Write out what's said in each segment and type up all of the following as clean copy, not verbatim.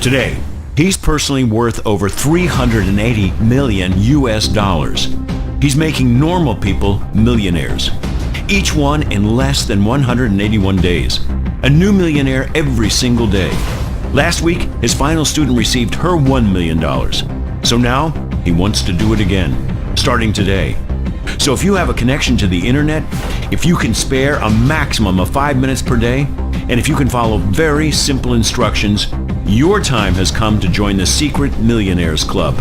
Today, he's personally worth over $380 million US. He's making normal people millionaires, each one in less than 181 days. A new millionaire every single day. Last week, his final student received her $1 million. So now, he wants to do it again, starting today. So if you have a connection to the internet, if you can spare a maximum of 5 minutes per day, and if you can follow very simple instructions, your time has come to join the Secret Millionaires Club.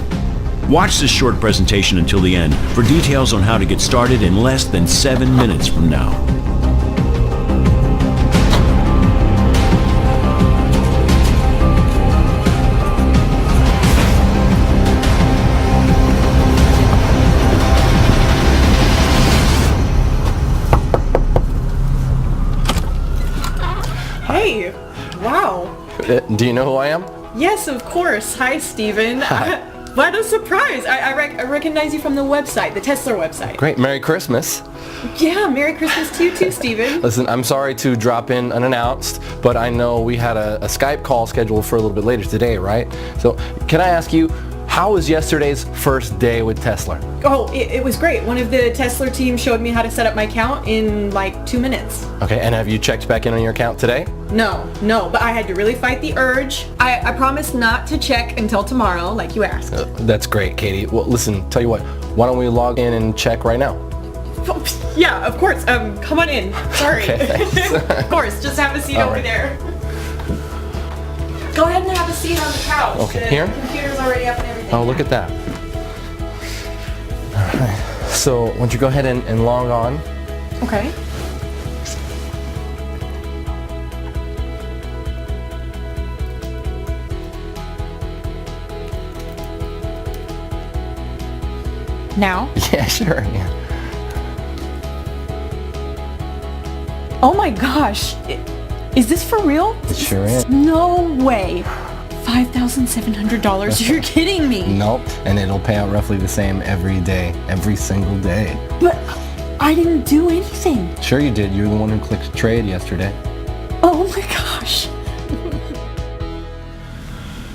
Watch this short presentation until the end for details on how to get started in less than 7 minutes from now. Hey, wow. Do you know who I am? Yes, of course. Hi, Steven. Hi. What a surprise. I recognize you from the website, the Tesla website. Great. Merry Christmas. Yeah, Merry Christmas to you too, Steven. Listen, I'm sorry to drop in unannounced, but I know we had a Skype call scheduled for a little bit later today, right? So can I ask you, how was yesterday's first day with Tesla? Oh, it was great. One of the Tesla team showed me how to set up my account in like 2 minutes. Okay, and have you checked back in on your account today? No, but I had to really fight the urge. I promised not to check until tomorrow, like you asked. That's great, Katie. Well, listen, tell you what, why don't we log in and check right now? Yeah, of course. Come on in. Sorry. Okay, thanks. Of course, just have a seat over there. Go ahead and have a seat on the couch. Okay, the here? computer's already up and everything. Oh, look at that. All right. So, why don't you go ahead and log on? Okay. Now? Yeah, sure. Yeah. Oh my gosh. Is this for real? It sure is. No way. $5,700. You're kidding me. Nope. And it'll pay out roughly the same every day, every single day. But I didn't do anything. Sure you did. You're the one who clicked trade yesterday. Oh my gosh.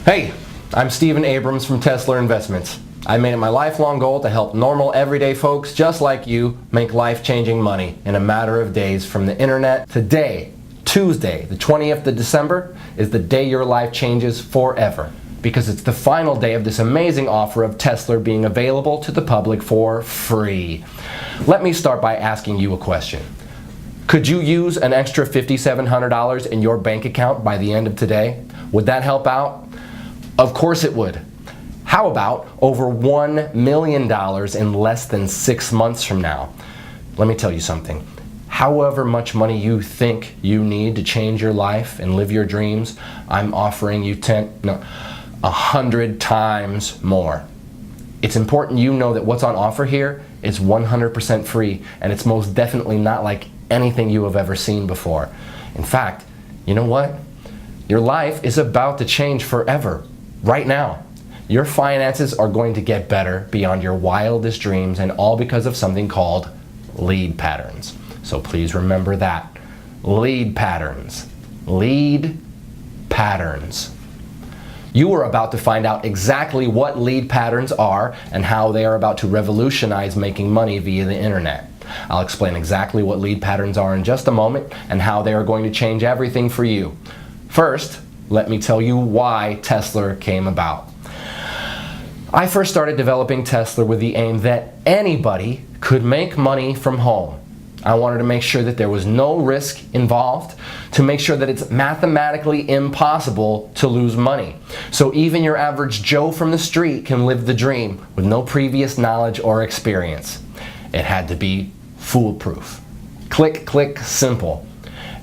Hey, I'm Steven Abrams from Tesla Investments. I made it my lifelong goal to help normal, everyday folks just like you make life-changing money in a matter of days from the internet. Today, Tuesday, the 20th of December, is the day your life changes forever, because it's the final day of this amazing offer of Tesla being available to the public for free. Let me start by asking you a question. Could you use an extra $5,700 in your bank account by the end of today? Would that help out? Of course it would. How about over $1 million in less than 6 months from now? Let me tell you something. However much money you think you need to change your life and live your dreams, I'm offering you 100 times more. It's important you know that what's on offer here is 100% free, and it's most definitely not like anything you have ever seen before. In fact, you know what? Your life is about to change forever, right now. Your finances are going to get better beyond your wildest dreams, and all because of something called lead patterns. So please remember that. Lead patterns. Lead patterns. You are about to find out exactly what lead patterns are and how they are about to revolutionize making money via the internet. I'll explain exactly what lead patterns are in just a moment and how they are going to change everything for you. First, let me tell you why Tesla came about. I first started developing Tesla with the aim that anybody could make money from home. I wanted to make sure that there was no risk involved, to make sure that it's mathematically impossible to lose money. So even your average Joe from the street can live the dream with no previous knowledge or experience. It had to be foolproof. Click, click, simple.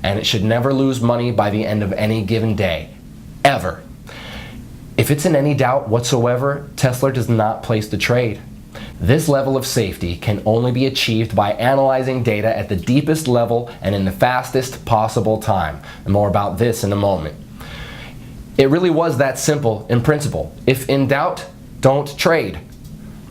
And it should never lose money by the end of any given day. Ever. If it's in any doubt whatsoever, Tesla does not place the trade. This level of safety can only be achieved by analyzing data at the deepest level and in the fastest possible time. And more about this in a moment. It really was that simple in principle. If in doubt, don't trade.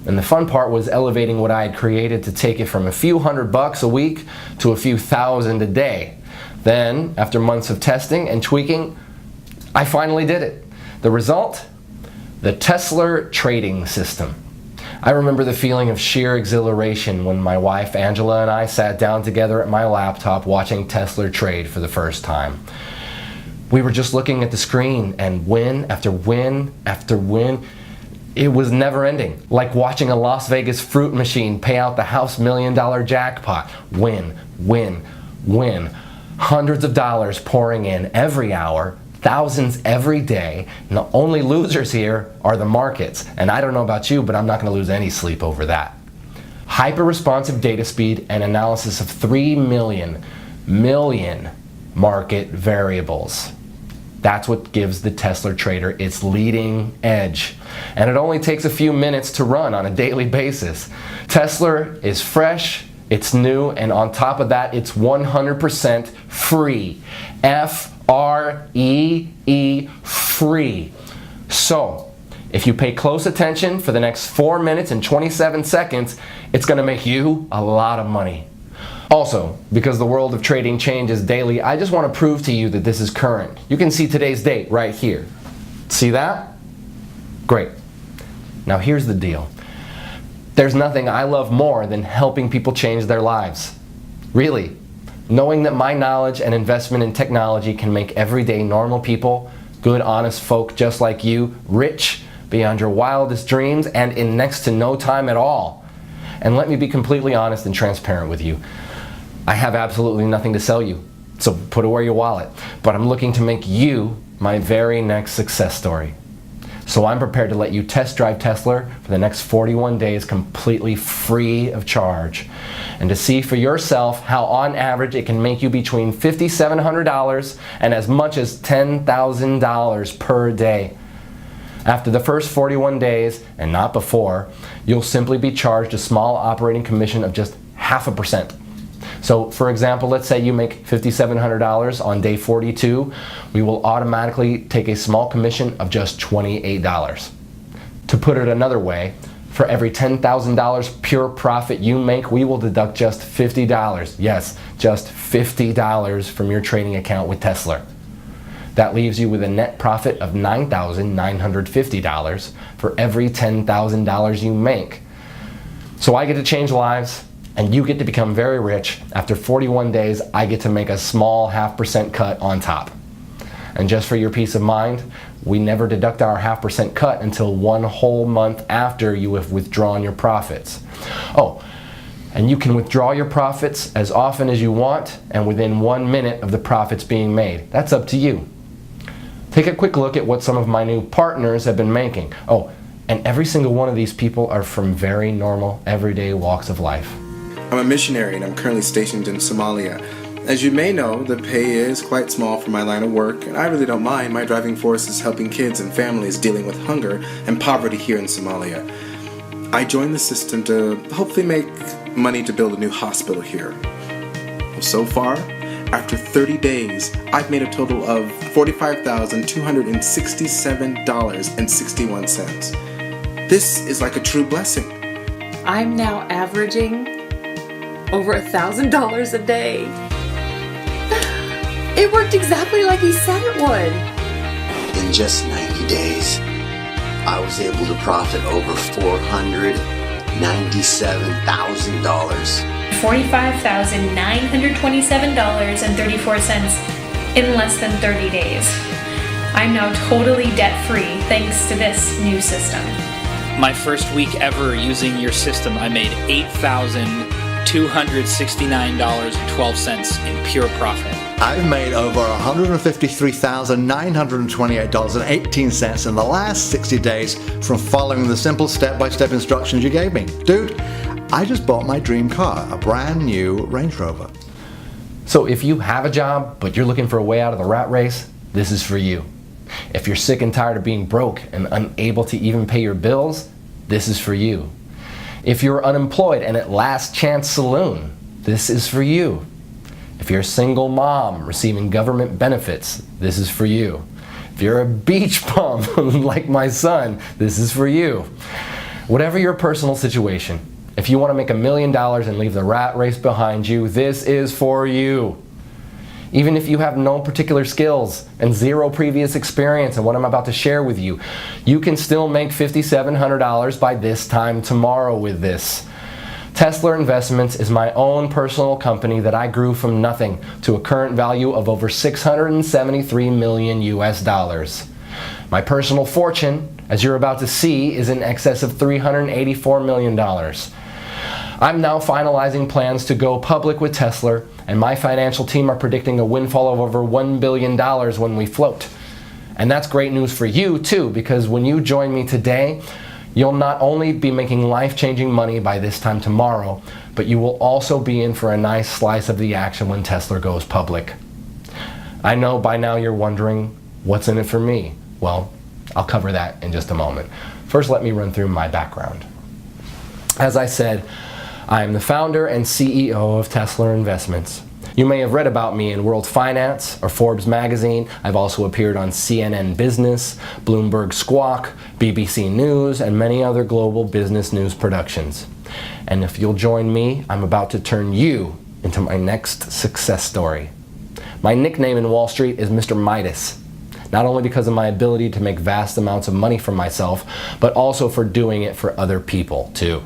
And the fun part was elevating what I had created to take it from a few $100 a week to a few thousand a day. Then, after months of testing and tweaking, I finally did it. The result? The Tesla trading system. I remember the feeling of sheer exhilaration when my wife Angela and I sat down together at my laptop watching Tesla trade for the first time. We were just looking at the screen, and win after win after win. It was never ending, like watching a Las Vegas fruit machine pay out the house $1 million jackpot. Win, win, win. Hundreds of dollars pouring in every hour, thousands every day, and the only losers here are the markets. And I don't know about you, but I'm not going to lose any sleep over that. Hyper-responsive data speed and analysis of 3 million market variables. That's what gives the Tesla trader its leading edge. And it only takes a few minutes to run on a daily basis. Tesla is fresh, it's new, and on top of that, it's 100% free. F-R-E-E, free. So, if you pay close attention for the next 4 minutes and 27 seconds, it's going to make you a lot of money. Also, because the world of trading changes daily, I just want to prove to you that this is current. You can see today's date right here. See that? Great. Now here's the deal. There's nothing I love more than helping people change their lives. Really. Knowing that my knowledge and investment in technology can make everyday normal people, good honest folk just like you, rich beyond your wildest dreams and in next to no time at all. And let me be completely honest and transparent with you. I have absolutely nothing to sell you, so put away your wallet. But I'm looking to make you my very next success story. So I'm prepared to let you test drive Tesla for the next 41 days completely free of charge. And to see for yourself how on average it can make you between $5,700 and as much as $10,000 per day. After the first 41 days, and not before, you'll simply be charged a small operating commission of just 0.5%. So for example, let's say you make $5,700 on day 42, we will automatically take a small commission of just $28. To put it another way, for every $10,000 pure profit you make, we will deduct just $50. Yes, just $50 from your trading account with Tesla. That leaves you with a net profit of $9,950 for every $10,000 you make. So I get to change lives, and you get to become very rich. After 41 days, I get to make a small 0.5% cut on top. And just for your peace of mind, we never deduct our 0.5% cut until 1 whole month after you have withdrawn your profits. Oh, and you can withdraw your profits as often as you want and within 1 minute of the profits being made. That's up to you. Take a quick look at what some of my new partners have been making. Oh, and every single one of these people are from very normal, everyday walks of life. I'm a missionary and I'm currently stationed in Somalia. As you may know, the pay is quite small for my line of work, and I really don't mind. My driving force is helping kids and families dealing with hunger and poverty here in Somalia. I joined the system to hopefully make money to build a new hospital here. Well, so far, after 30 days, I've made a total of $45,267.61. This is like a true blessing. I'm now averaging over $1,000 a day. It worked exactly like he said it would. In just 90 days, I was able to profit over $497,000. $45,927.34 in less than 30 days. I'm now totally debt-free thanks to this new system. My first week ever using your system, I made $8,269.12 in pure profit. I've made over $153,928.18 in the last 60 days from following the simple step-by-step instructions you gave me. Dude, I just bought my dream car, a brand new Range Rover. So if you have a job, but you're looking for a way out of the rat race, this is for you. If you're sick and tired of being broke and unable to even pay your bills, this is for you. If you're unemployed and at Last Chance Saloon, this is for you. If you're a single mom receiving government benefits, this is for you. If you're a beach bum like my son, this is for you. Whatever your personal situation, if you want to make $1 million and leave the rat race behind you, this is for you. Even if you have no particular skills and zero previous experience in what I'm about to share with you, you can still make $5,700 by this time tomorrow with this. Tesla Investments is my own personal company that I grew from nothing to a current value of over 673 million US dollars. My personal fortune, as you're about to see, is in excess of $384 million. I'm now finalizing plans to go public with Tesla, and my financial team are predicting a windfall of over $1 billion when we float. And that's great news for you too, because when you join me today, you'll not only be making life-changing money by this time tomorrow, but you will also be in for a nice slice of the action when Tesla goes public. I know by now you're wondering, what's in it for me? Well, I'll cover that in just a moment. First, let me run through my background. As I said, I am the founder and CEO of Tesla Investments. You may have read about me in World Finance or Forbes magazine. I've also appeared on CNN Business, Bloomberg Squawk, BBC News, and many other global business news productions. And if you'll join me, I'm about to turn you into my next success story. My nickname in Wall Street is Mr. Midas, not only because of my ability to make vast amounts of money for myself, but also for doing it for other people too.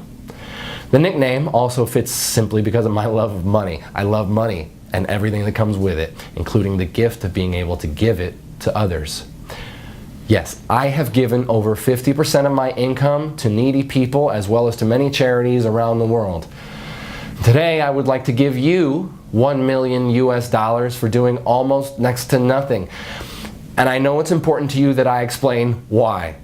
The nickname also fits simply because of my love of money. I love money and everything that comes with it, including the gift of being able to give it to others. Yes, I have given over 50% of my income to needy people as well as to many charities around the world. Today, I would like to give you $1 million US dollars for doing almost next to nothing. And I know it's important to you that I explain why.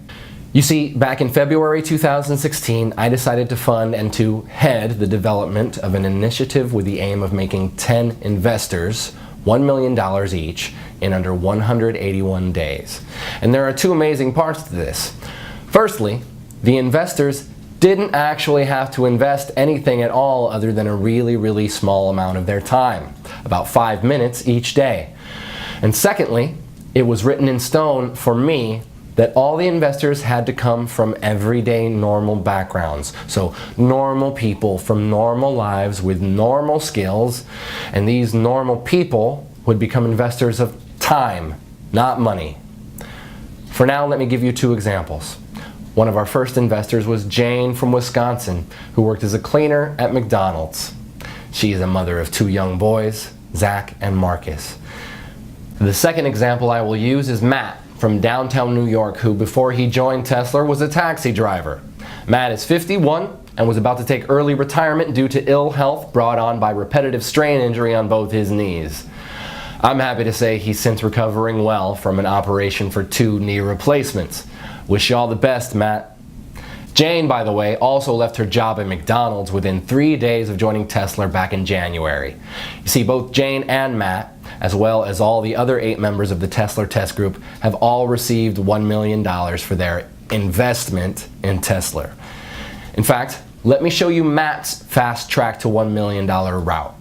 You see, back in February 2016, I decided to fund and to head the development of an initiative with the aim of making 10 investors $1 million each in under 181 days. And there are two amazing parts to this. Firstly, the investors didn't actually have to invest anything at all other than a really small amount of their time, about 5 minutes each day. And secondly, it was written in stone for me that all the investors had to come from everyday normal backgrounds. So normal people from normal lives with normal skills, and these normal people would become investors of time, not money. For now, let me give you two examples. One of our first investors was Jane from Wisconsin, who worked as a cleaner at McDonald's. She is a mother of 2 young boys, Zach and Marcus. The second example I will use is Matt from downtown New York, who before he joined Tesla was a taxi driver. Matt is 51 and was about to take early retirement due to ill health brought on by repetitive strain injury on both his knees. I'm happy to say he's since recovering well from an operation for 2 knee replacements. Wish you all the best, Matt. Jane, by the way, also left her job at McDonald's within 3 days of joining Tesla back in January. You see, both Jane and Matt, as well as all the other 8 members of the Tesla Test Group, have all received $1 million for their investment in Tesla. In fact, let me show you Matt's fast track to $1 million route.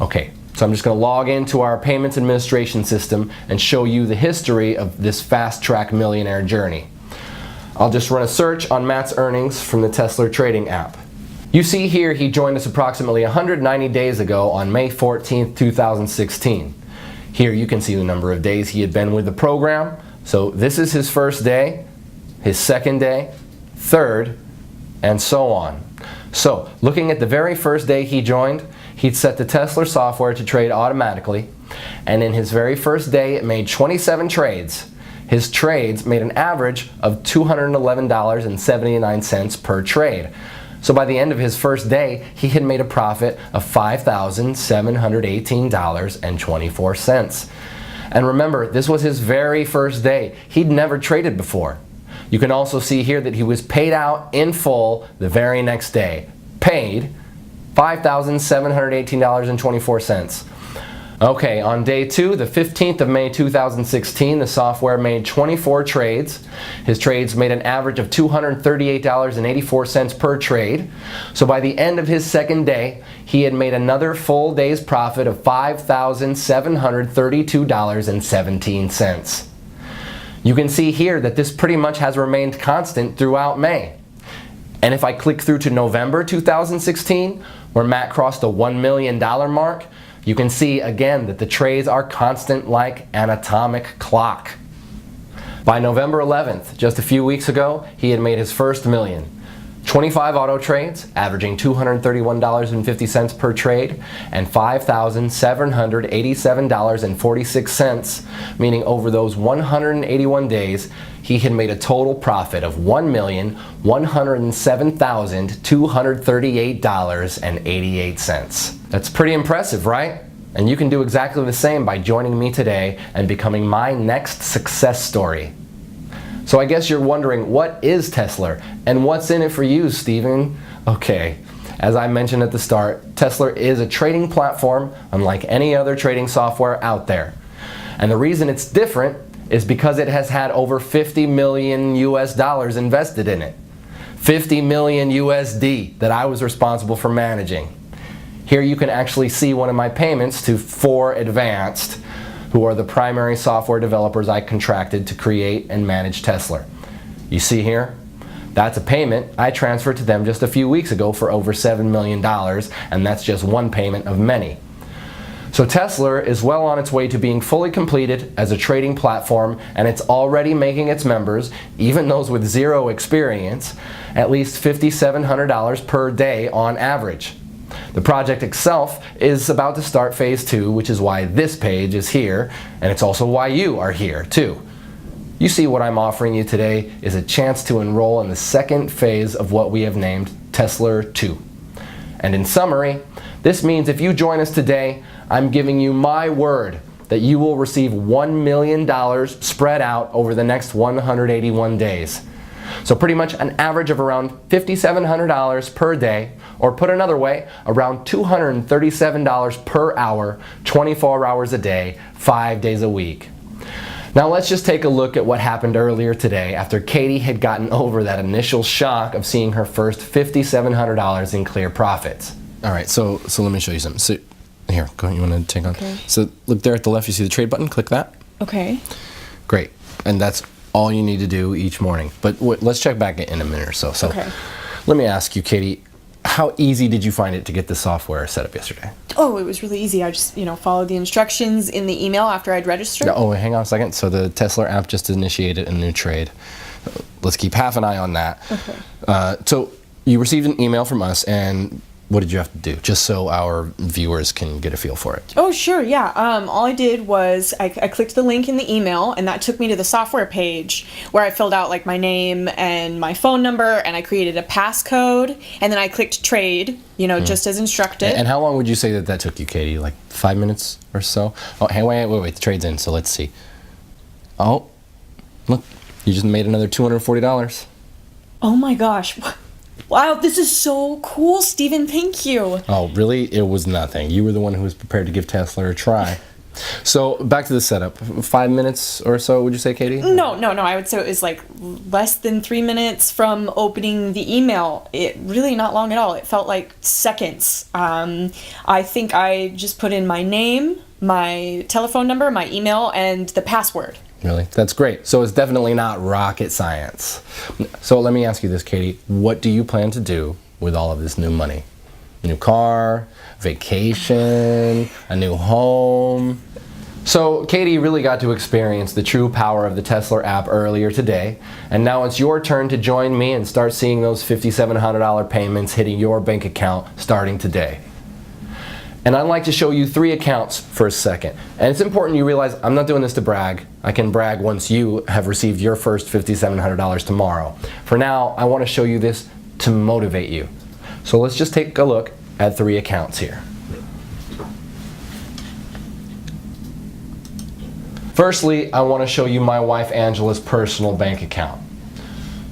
Okay, so I'm just going to log into our payments administration system and show you the history of this fast track millionaire journey. I'll just run a search on Matt's earnings from the Tesla trading app. You see here he joined us approximately 190 days ago on May 14th, 2016. Here you can see the number of days he had been with the program. So this is his first day, his second day, third, and so on. So looking at the very first day he joined, he'd set the Tesla software to trade automatically, and in his very first day it made 27 trades. His trades made an average of $211.79 per trade. So by the end of his first day, he had made a profit of $5,718.24. And remember, this was his very first day. He'd never traded before. You can also see here that he was paid out in full the very next day. Paid $5,718.24. Okay, on day 2, the 15th of May 2016, the software made 24 trades. His trades made an average of $238.84 per trade. So by the end of his second day, he had made another full day's profit of $5,732.17. You can see here that this pretty much has remained constant throughout May. And if I click through to November 2016, where Matt crossed the $1 million mark, you can see again that the trades are constant like an atomic clock. By November 11th, just a few weeks ago, he had made his first million. 25 auto trades, averaging $231.50 per trade, and $5,787.46, meaning over those 181 days, he had made a total profit of $1,107,238.88. That's pretty impressive, right? And you can do exactly the same by joining me today and becoming my next success story. So I guess you're wondering, what is Tesla and what's in it for you, Stephen? Okay, as I mentioned at the start, Tesla is a trading platform unlike any other trading software out there. And the reason it's different is because it has had over 50 million US dollars invested in it. 50 million USD that I was responsible for managing. Here you can actually see one of my payments to 4 Advanced, who are the primary software developers I contracted to create and manage Tesla. You see here? That's a payment I transferred to them just a few weeks ago for over $7 million, and that's just one payment of many. So Tesla is well on its way to being fully completed as a trading platform, and it's already making its members, even those with zero experience, at least $5,700 per day on average. The project itself is about to start phase 2, which is why this page is here, and it's also why you are here too. You see, what I'm offering you today is a chance to enroll in the second phase of what we have named Tesla 2. And in summary, this means if you join us today, I'm giving you my word that you will receive $1 million spread out over the next 181 days. So pretty much an average of around $5,700 per day, or put another way, around $237 per hour, 24 hours a day, 5 days a week. Now let's just take a look at what happened earlier today after Katie had gotten over that initial shock of seeing her first $5,700 in clear profits. All right, so let me show you something. So here, go ahead, you want to take on? Okay. So look there at the left, you see the trade button, click that. Okay. Great, and that's all you need to do each morning. But let's check back in a minute or so. So Okay. let me ask you, Katie, how easy did you find it to get the software set up yesterday? Oh, it was really easy. I just, followed the instructions in the email after I'd registered. Oh, hang on a second. So the Tesla app just initiated a new trade. Let's keep half an eye on that. Okay. So you received an email from us, and what did you have to do, just so our viewers can get a feel for it? Oh, sure, yeah. All I did was I clicked the link in the email, and that took me to the software page where I filled out like my name and my phone number, and I created a passcode, and then I clicked trade, just as instructed. And how long would you say that took you, Katie? Like 5 minutes or so? Oh, hey, wait, the trade's in, so let's see. Oh, look, you just made another $240. Oh my gosh. Wow, this is so cool, Stephen. Thank you. Oh, really? It was nothing. You were the one who was prepared to give Tesla a try. So, back to the setup. 5 minutes or so, would you say, Katie? No. I would say it was like less than 3 minutes from opening the email. It really not long at all. It felt like seconds. I think I just put in my name, my telephone number, my email, and the password. Really? That's great. So it's definitely not rocket science. So let me ask you this, Katie. What do you plan to do with all of this new money? New car, vacation, a new home? So Katie really got to experience the true power of the Tesla app earlier today, and now it's your turn to join me and start seeing those $5,700 payments hitting your bank account starting today. And I'd like to show you 3 accounts for a second. And it's important you realize I'm not doing this to brag. I can brag once you have received your first $5,700 tomorrow. For now, I want to show you this to motivate you. So let's just take a look at 3 accounts here. Firstly, I want to show you my wife Angela's personal bank account.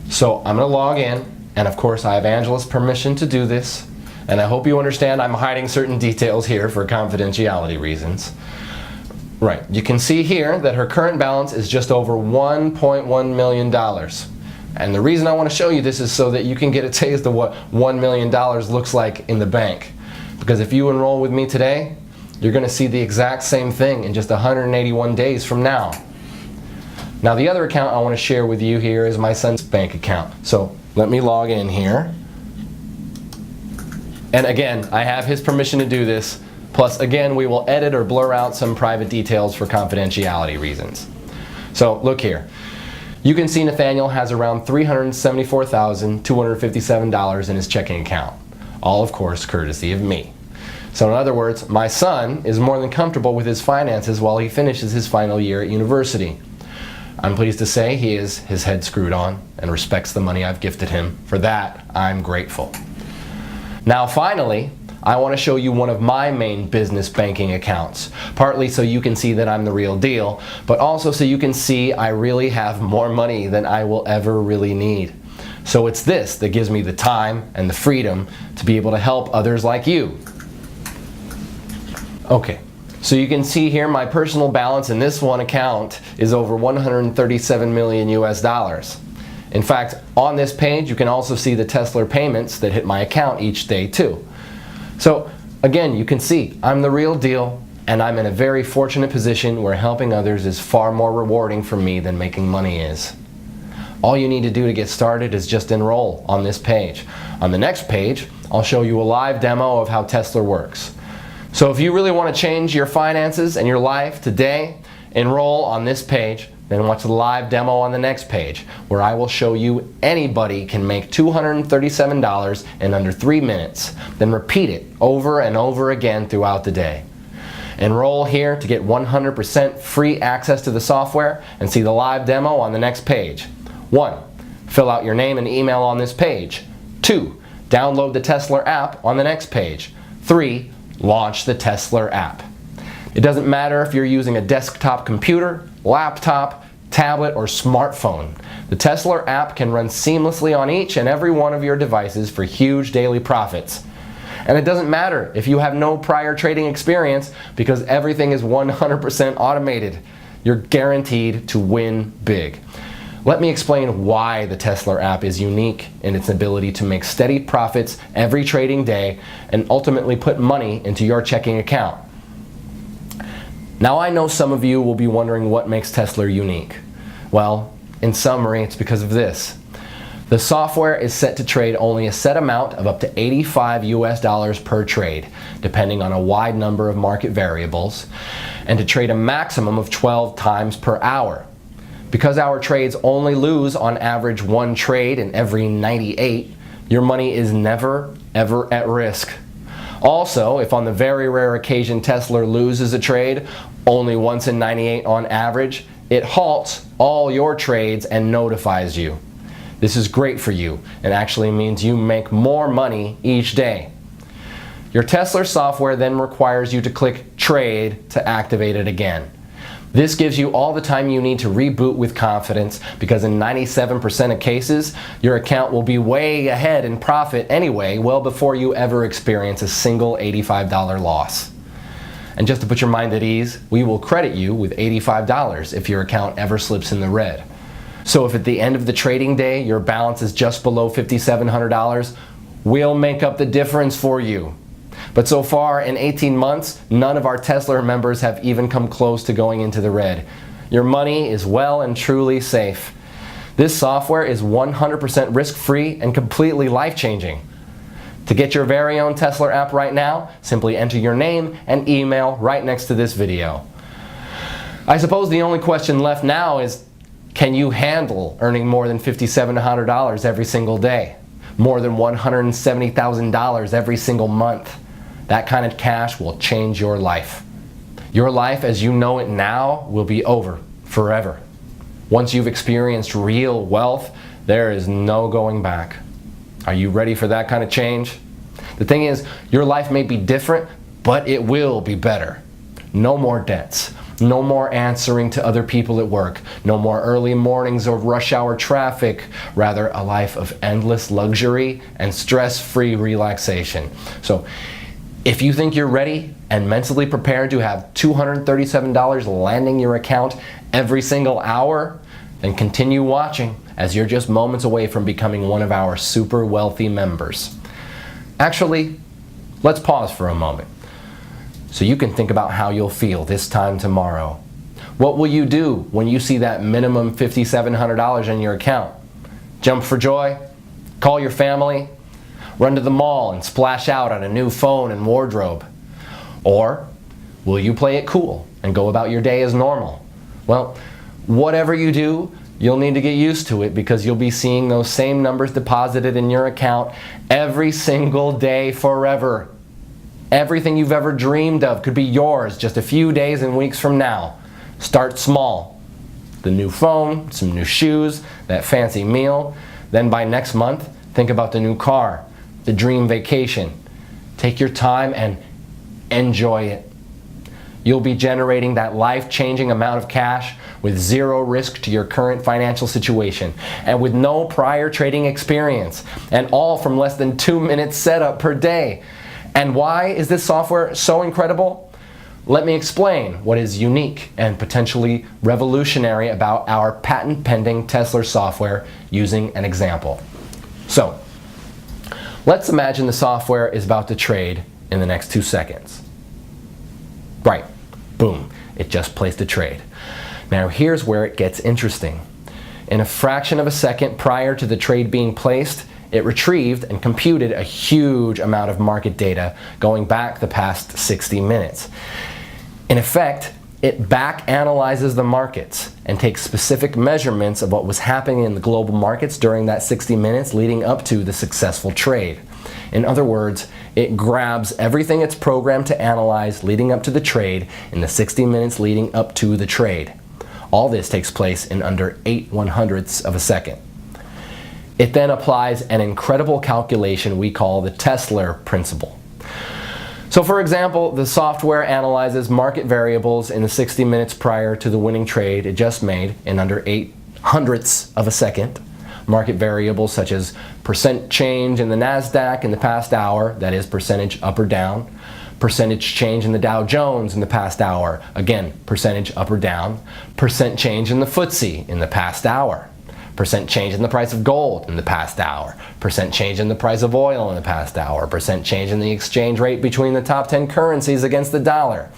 So I'm going to log in, and of course I have Angela's permission to do this. And I hope you understand I'm hiding certain details here for confidentiality reasons. Right, you can see here that her current balance is just over $1.1 million. And the reason I want to show you this is so that you can get a taste of what $1 million looks like in the bank. Because if you enroll with me today, you're going to see the exact same thing in just 181 days from now. Now the other account I want to share with you here is my son's bank account. So let me log in here. And again, I have his permission to do this, Plus, again, we will edit or blur out some private details for confidentiality reasons. So, look here. You can see Nathaniel has around $374,257 in his checking account. All, of course, courtesy of me. So in other words, my son is more than comfortable with his finances while he finishes his final year at university. I'm pleased to say he is his head screwed on and respects the money I've gifted him. For that, I'm grateful. Now finally, I want to show you one of my main business banking accounts, partly so you can see that I'm the real deal, but also so you can see I really have more money than I will ever really need. So it's this that gives me the time and the freedom to be able to help others like you. Okay, so you can see here my personal balance in this one account is over 137 million US dollars. In fact, on this page you can also see the Tesla payments that hit my account each day too. So again, you can see I'm the real deal, and I'm in a very fortunate position where helping others is far more rewarding for me than making money is. All you need to do to get started is just enroll on this page. On the next page, I'll show you a live demo of how Tesla works. So if you really want to change your finances and your life today, enroll on this page, then watch the live demo on the next page, where I will show you anybody can make $237 in under 3 minutes, then repeat it over and over again throughout the day. Enroll here to get 100% free access to the software and see the live demo on the next page. 1. Fill out your name and email on this page. 2. Download the Tesla app on the next page. 3. Launch the Tesla app. It doesn't matter if you're using a desktop computer, laptop, tablet, or smartphone. The Tesla app can run seamlessly on each and every one of your devices for huge daily profits. And it doesn't matter if you have no prior trading experience, because everything is 100% automated. You're guaranteed to win big. Let me explain why the Tesla app is unique in its ability to make steady profits every trading day and ultimately put money into your checking account. Now I know some of you will be wondering what makes Tesla unique. Well, in summary, it's because of this. The software is set to trade only a set amount of up to 85 US dollars per trade, depending on a wide number of market variables, and to trade a maximum of 12 times per hour. Because our trades only lose on average 1 trade in every 98, your money is never, ever at risk. Also, if on the very rare occasion Tesla loses a trade, only once in 98 on average, it halts all your trades and notifies you. This is great for you and actually means you make more money each day. Your Tesla software then requires you to click Trade to activate it again. This gives you all the time you need to reboot with confidence, because in 97% of cases, your account will be way ahead in profit anyway, well before you ever experience a single $85 loss. And just to put your mind at ease, we will credit you with $85 if your account ever slips in the red. So if at the end of the trading day your balance is just below $5,700, we'll make up the difference for you. But so far, in 18 months, none of our Tesla members have even come close to going into the red. Your money is well and truly safe. This software is 100% risk-free and completely life-changing. To get your very own Tesla app right now, simply enter your name and email right next to this video. I suppose the only question left now is, can you handle earning more than $5,700 every single day? More than $170,000 every single month? That kind of cash will change your life. Your life as you know it now will be over forever. Once you've experienced real wealth, there is no going back. Are you ready for that kind of change? The thing is, your life may be different, but it will be better. No more debts. No more answering to other people at work. No more early mornings or rush hour traffic. Rather, a life of endless luxury and stress-free relaxation. So, if you think you're ready and mentally prepared to have $237 landing your account every single hour, then continue watching, as you're just moments away from becoming one of our super wealthy members. Actually, let's pause for a moment so you can think about how you'll feel this time tomorrow. What will you do when you see that minimum $5,700 in your account? Jump for joy? Call your family? Run to the mall and splash out on a new phone and wardrobe? Or will you play it cool and go about your day as normal? Well, whatever you do, you'll need to get used to it because you'll be seeing those same numbers deposited in your account every single day forever. Everything you've ever dreamed of could be yours just a few days and weeks from now. Start small. The new phone, some new shoes, that fancy meal. Then by next month, think about the new car, the dream vacation. Take your time and enjoy it. You'll be generating that life-changing amount of cash with zero risk to your current financial situation and with no prior trading experience, and all from less than 2 minutes setup per day. And why is this software so incredible? Let me explain what is unique and potentially revolutionary about our patent-pending Tesla software using an example. So, let's imagine the software is about to trade in the next 2 seconds. Right, boom, it just placed a trade. Now here's where it gets interesting. In a fraction of a second prior to the trade being placed, it retrieved and computed a huge amount of market data going back the past 60 minutes. In effect, it back analyzes the markets and takes specific measurements of what was happening in the global markets during that 60 minutes leading up to the successful trade. In other words, it grabs everything it's programmed to analyze leading up to the trade in the 60 minutes leading up to the trade. All this takes place in under 8/100ths of a second. It then applies an incredible calculation we call the Tesla principle. So for example, the software analyzes market variables in the 60 minutes prior to the winning trade it just made in under 8/100ths of a second. Market variables such as percent change in the NASDAQ in the past hour, that is percentage up or down, percentage change in the Dow Jones in the past hour, again, percentage up or down, percent change in the FTSE in the past hour, percent change in the price of gold in the past hour, percent change in the price of oil in the past hour, percent change in the exchange rate between the top 10 currencies against the dollar.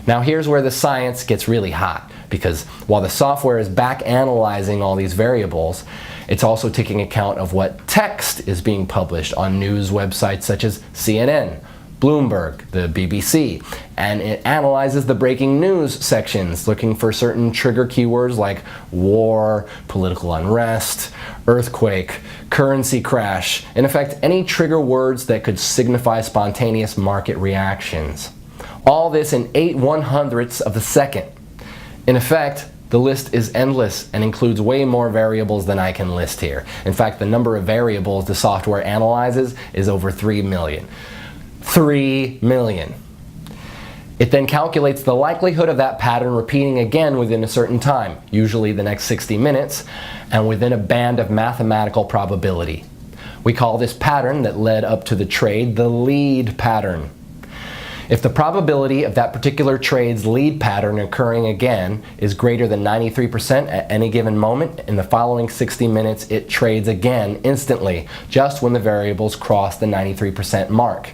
Now here's where the science gets really hot, because while the software is back analyzing all these variables, it's also taking account of what text is being published on news websites such as CNN, Bloomberg, the BBC, and it analyzes the breaking news sections looking for certain trigger keywords like war, political unrest, earthquake, currency crash, in effect any trigger words that could signify spontaneous market reactions. All this in 8/100ths of a second. In effect, the list is endless and includes way more variables than I can list here. In fact, the number of variables the software analyzes is over 3 million. 3 million. It then calculates the likelihood of that pattern repeating again within a certain time, usually the next 60 minutes, and within a band of mathematical probability. We call this pattern that led up to the trade the lead pattern. If the probability of that particular trade's lead pattern occurring again is greater than 93% at any given moment, in the following 60 minutes it trades again instantly, just when the variables cross the 93% mark.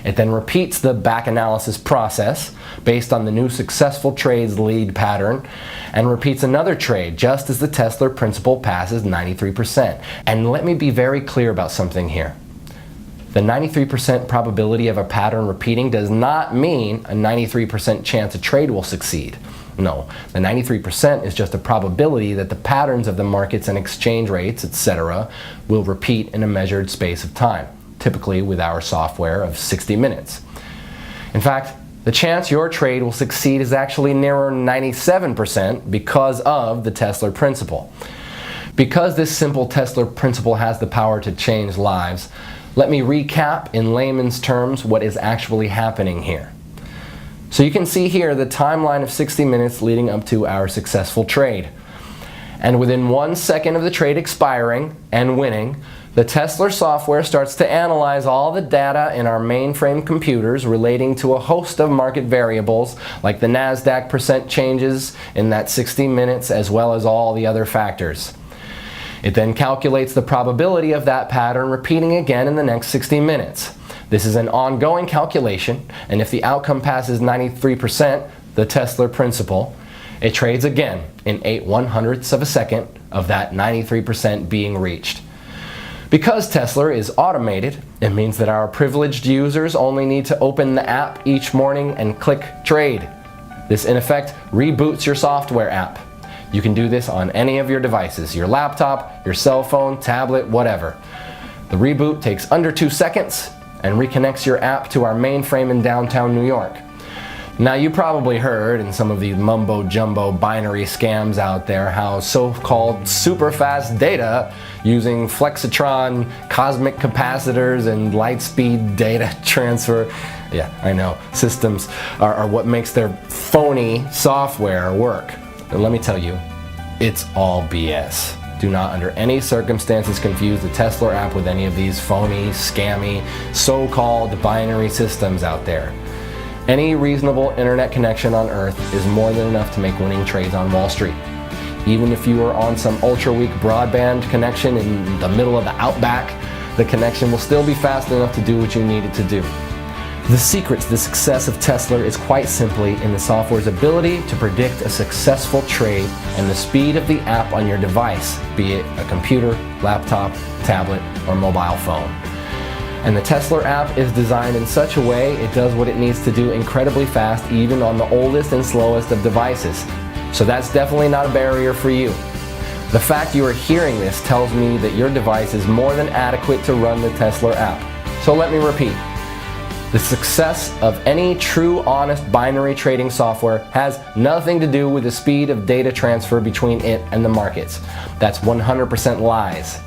It then repeats the back analysis process based on the new successful trade's lead pattern and repeats another trade just as the Tesla principle passes 93%. And let me be very clear about something here. The 93% probability of a pattern repeating does not mean a 93% chance a trade will succeed. No, the 93% is just a probability that the patterns of the markets and exchange rates, etc., will repeat in a measured space of time, typically with our software of 60 minutes. In fact, the chance your trade will succeed is actually nearer 97% because of the Tesla principle. Because this simple Tesla principle has the power to change lives, let me recap in layman's terms what is actually happening here. So you can see here the timeline of 60 minutes leading up to our successful trade. And within 1 second of the trade expiring and winning, the Tesla software starts to analyze all the data in our mainframe computers relating to a host of market variables like the NASDAQ percent changes in that 60 minutes as well as all the other factors. It then calculates the probability of that pattern repeating again in the next 60 minutes. This is an ongoing calculation, and if the outcome passes 93%, the Tesla principle, it trades again in 8/100ths of a second of that 93% being reached. Because Tesla is automated, it means that our privileged users only need to open the app each morning and click trade. This in effect reboots your software app. You can do this on any of your devices, your laptop, your cell phone, tablet, whatever. The reboot takes under 2 seconds and reconnects your app to our mainframe in downtown New York. Now you probably heard in some of these mumbo-jumbo binary scams out there how so-called super fast data using flexitron, cosmic capacitors, and light-speed data transfer, yeah, I know, systems are what makes their phony software work. And let me tell you, it's all BS. Do not under any circumstances confuse the Tesla app with any of these phony, scammy, so-called binary systems out there. Any reasonable internet connection on Earth is more than enough to make winning trades on Wall Street. Even if you are on some ultra-weak broadband connection in the middle of the outback, the connection will still be fast enough to do what you need it to do. The secret to the success of Tesla is quite simply in the software's ability to predict a successful trade and the speed of the app on your device, be it a computer, laptop, tablet, or mobile phone. And the Tesla app is designed in such a way it does what it needs to do incredibly fast even on the oldest and slowest of devices. So that's definitely not a barrier for you. The fact you are hearing this tells me that your device is more than adequate to run the Tesla app. So let me repeat. The success of any true, honest binary trading software has nothing to do with the speed of data transfer between it and the markets. That's 100% lies.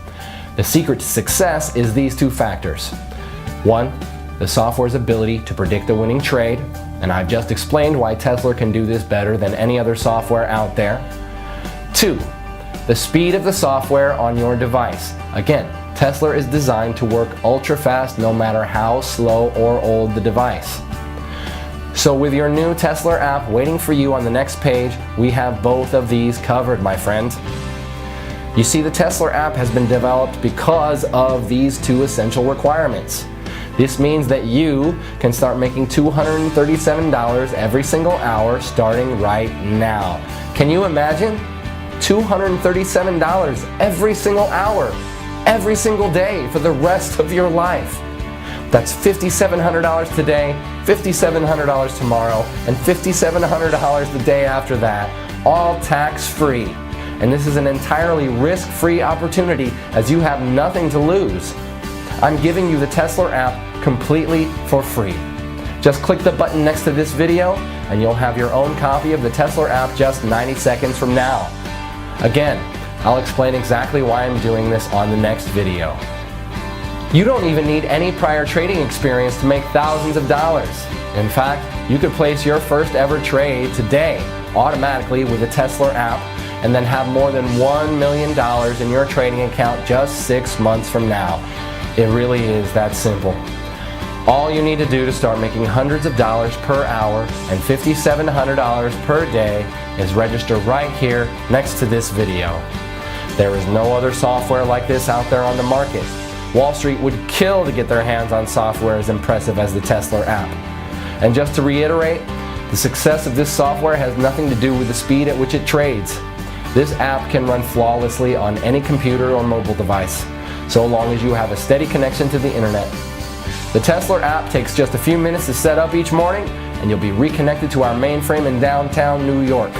The secret to success is these 2 factors. 1, the software's ability to predict a winning trade, and I've just explained why Tesla can do this better than any other software out there. 2, the speed of the software on your device. Again, Tesla is designed to work ultra fast no matter how slow or old the device. So with your new Tesla app waiting for you on the next page, we have both of these covered, my friend. You see, the Tesla app has been developed because of these 2 essential requirements. This means that you can start making $237 every single hour starting right now. Can you imagine? $237 every single hour, every single day for the rest of your life. That's $5,700 today, $5,700 tomorrow, and $5,700 the day after that, all tax-free. And this is an entirely risk-free opportunity as you have nothing to lose. I'm giving you the Tesla app completely for free. Just click the button next to this video and you'll have your own copy of the Tesla app just 90 seconds from now. Again, I'll explain exactly why I'm doing this on the next video. You don't even need any prior trading experience to make thousands of dollars. In fact, you could place your first ever trade today automatically with the Tesla app and then have more than $1 million in your trading account just 6 months from now. It really is that simple. All you need to do to start making hundreds of dollars per hour and $5,700 per day is register right here next to this video. There is no other software like this out there on the market. Wall Street would kill to get their hands on software as impressive as the Tesla app. And just to reiterate, the success of this software has nothing to do with the speed at which it trades. This app can run flawlessly on any computer or mobile device, so long as you have a steady connection to the internet. The Tesla app takes just a few minutes to set up each morning, and you'll be reconnected to our mainframe in downtown New York.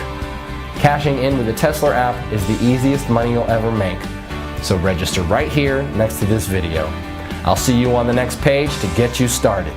Cashing in with the Tesla app is the easiest money you'll ever make. So register right here next to this video. I'll see you on the next page to get you started.